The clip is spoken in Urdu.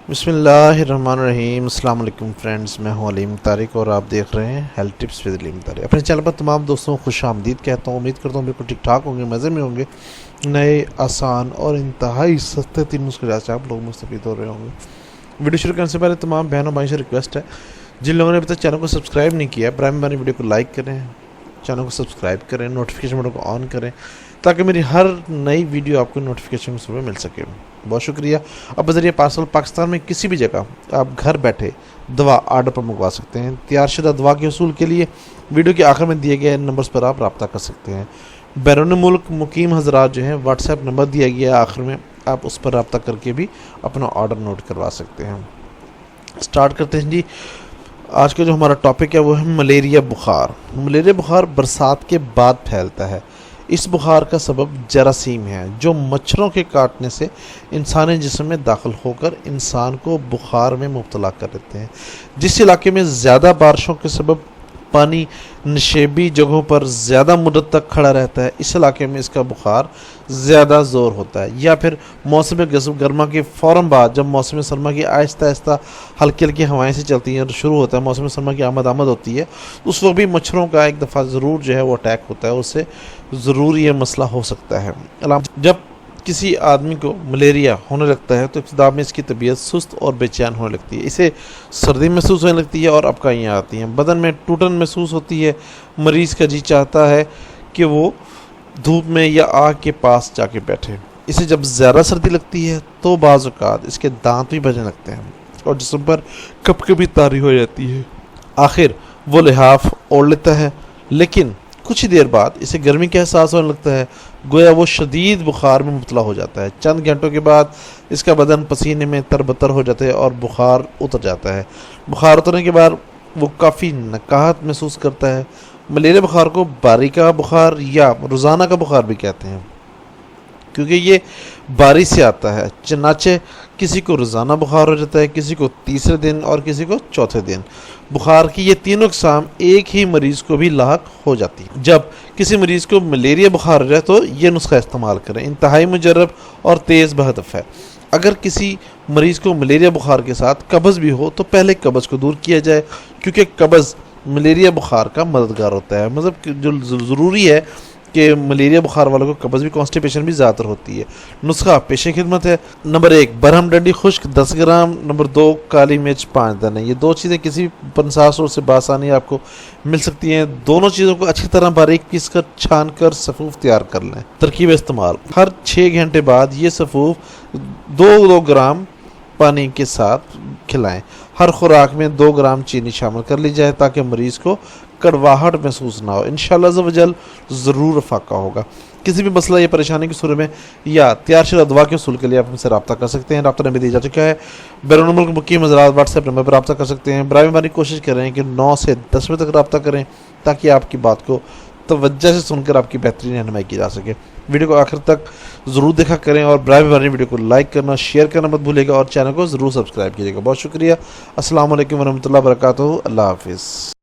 بسم اللہ الرحمن الرحیم۔ السلام علیکم فرینڈز، میں ہوں علیم طارق اور آپ دیکھ رہے ہیں ہیلتھ ٹپس ود علیم طارق۔ اپنے چینل پر تمام دوستوں کو خوش آمدید کہتا ہوں۔ امید کرتا ہوں بالکل ٹھیک ٹھاک ہوں گے، مزے میں ہوں گے۔ نئے آسان اور انتہائی سستے 3 نسخے سے آپ لوگ مستفید ہو رہے ہوں گے۔ ویڈیو شروع کرنے سے پہلے تمام بہنوں بھائی سے ریکویسٹ ہے، جن لوگوں نے ابھی تک چینل کو سبسکرائب نہیں کیا ہے، برائے مہربانی ویڈیو کو لائک کریں، چینل کو سبسکرائب کریں، نوٹیفیکیشن بٹن کو آن کریں تاکہ میری ہر نئی ویڈیو آپ کو نوٹیفیکیشن کے صبح مل سکے۔ بہت شکریہ۔ اب بذریعہ پارسل پاکستان میں کسی بھی جگہ آپ گھر بیٹھے دوا آرڈر پر منگوا سکتے ہیں۔ تیار شدہ دوا کے حصول کے لیے ویڈیو کے آخر میں دیے گئے نمبرز پر آپ رابطہ کر سکتے ہیں۔ بیرون ملک مقیم حضرات جو ہیں واٹس ایپ نمبر دیا گیا ہے آخر میں، آپ اس پر رابطہ کر کے بھی اپنا آرڈر نوٹ کروا سکتے ہیں۔ سٹارٹ کرتے ہیں جی۔ آج کا جو ہمارا ٹاپک ہے وہ ہے ملیریا بخار۔ ملیریا بخار برسات کے بعد پھیلتا ہے۔ اس بخار کا سبب جراثیم ہے جو مچھروں کے کاٹنے سے انسانی جسم میں داخل ہو کر انسان کو بخار میں مبتلا کر دیتے ہیں۔ جس علاقے میں زیادہ بارشوں کے سبب پانی نشیبی جگہوں پر زیادہ مدت تک کھڑا رہتا ہے، اس علاقے میں اس کا بخار زیادہ زور ہوتا ہے۔ یا پھر موسم گرما کے فوراً بعد جب موسم سرما کی آہستہ آہستہ ہلکی ہلکی ہوائیں سے چلتی ہیں اور شروع ہوتا ہے، موسم سرما کی آمد ہوتی ہے، اس وقت بھی مچھروں کا ایک دفعہ ضرور جو ہے وہ اٹیک ہوتا ہے، اس سے ضرور یہ مسئلہ ہو سکتا ہے۔ جب کسی آدمی کو ملیریا ہونے لگتا ہے تو ابتدا میں اس کی طبیعت سست اور بے چین ہونے لگتی ہے، اسے سردی محسوس ہونے لگتی ہے اور ابکائیاں آتی ہیں، بدن میں ٹوٹن محسوس ہوتی ہے، مریض کا جی چاہتا ہے کہ وہ دھوپ میں یا آگ کے پاس جا کے بیٹھے۔ اسے جب زیادہ سردی لگتی ہے تو بعض اوقات اس کے دانت بھی بجنے لگتے ہیں اور جسم پر کپکپی طاری ہو جاتی ہے۔ آخر وہ لحاف اوڑھ لیتا ہے، لیکن کچھ ہی دیر بعد اسے گرمی کا احساس ہونے لگتا ہے، گویا وہ شدید بخار میں مبتلا ہو جاتا ہے۔ چند گھنٹوں کے بعد اس کا بدن پسینے میں تربتر ہو جاتا ہے اور بخار اتر جاتا ہے۔ بخار اترنے کے بعد وہ کافی نکاہت محسوس کرتا ہے۔ ملیریا بخار کو باری کا بخار یا روزانہ کا بخار بھی کہتے ہیں کیونکہ یہ باری سے آتا ہے، چنانچہ کسی کو روزانہ بخار ہو جاتا ہے، کسی کو تیسرے دن اور کسی کو چوتھے دن۔ بخار کی یہ تینوں اقسام ایک ہی مریض کو بھی لاحق ہو جاتی ہیں۔ جب کسی مریض کو ملیریا بخار ہو جائے تو یہ نسخہ استعمال کریں، انتہائی مجرب اور تیز بہدف ہے۔ اگر کسی مریض کو ملیریا بخار کے ساتھ قبض بھی ہو تو پہلے قبض کو دور کیا جائے، کیونکہ قبض ملیریا بخار کا مددگار ہوتا ہے۔ مطلب جو ضروری ہے کہ ملیریا بخار والوں کو قبض بھی، کانسٹیپیشن بھی زیادہ تر ہوتی ہے۔ نسخہ پیش خدمت ہے۔ نمبر 1 برہم ڈنڈی خشک 10 گرام، نمبر 2 کالی مرچ 5 دانے۔ یہ دو چیزیں کسی پنساس اسٹور سے بآسانی آپ کو مل سکتی ہیں۔ دونوں چیزوں کو اچھی طرح باریک پیس کر چھان کر سفوف تیار کر لیں۔ ترکیب استعمال: ہر 6 گھنٹے بعد یہ سفوف 2 گرام پانی کے ساتھ کھلائیں۔ ہر خوراک میں 2 گرام چینی شامل کر لی جائے تاکہ مریض کو کڑواہٹ محسوس نہ ہو۔ انشاءاللہ عز و جل ضرور افاقہ ہوگا۔ کسی بھی مسئلہ یا پریشانی کی صورت میں یا تیار شدہ دوا کے حصول کے لیے آپ ہم سے رابطہ کر سکتے ہیں۔ رابطہ نمبر دیا جا چکا ہے۔ بیرون ملک مقیم حضرات واٹس ایپ نمبر پر رابطہ کر سکتے ہیں۔ برائے مہربانی کوشش کریں کہ 9 سے 10 بجے تک رابطہ کریں تاکہ آپ کی بات کو توجہ سے سن کر آپ کی بہترین رہنمائی کی جا سکے۔ ویڈیو کو آخر تک ضرور دیکھا کریں اور برائے مہربانی ویڈیو کو لائک کرنا، شیئر کرنا مت بھولیے گا اور چینل کو ضرور سبسکرائب کیجیے گا۔ بہت شکریہ۔ السلام علیکم ورحمۃ اللہ وبرکاتہ۔ اللہ حافظ۔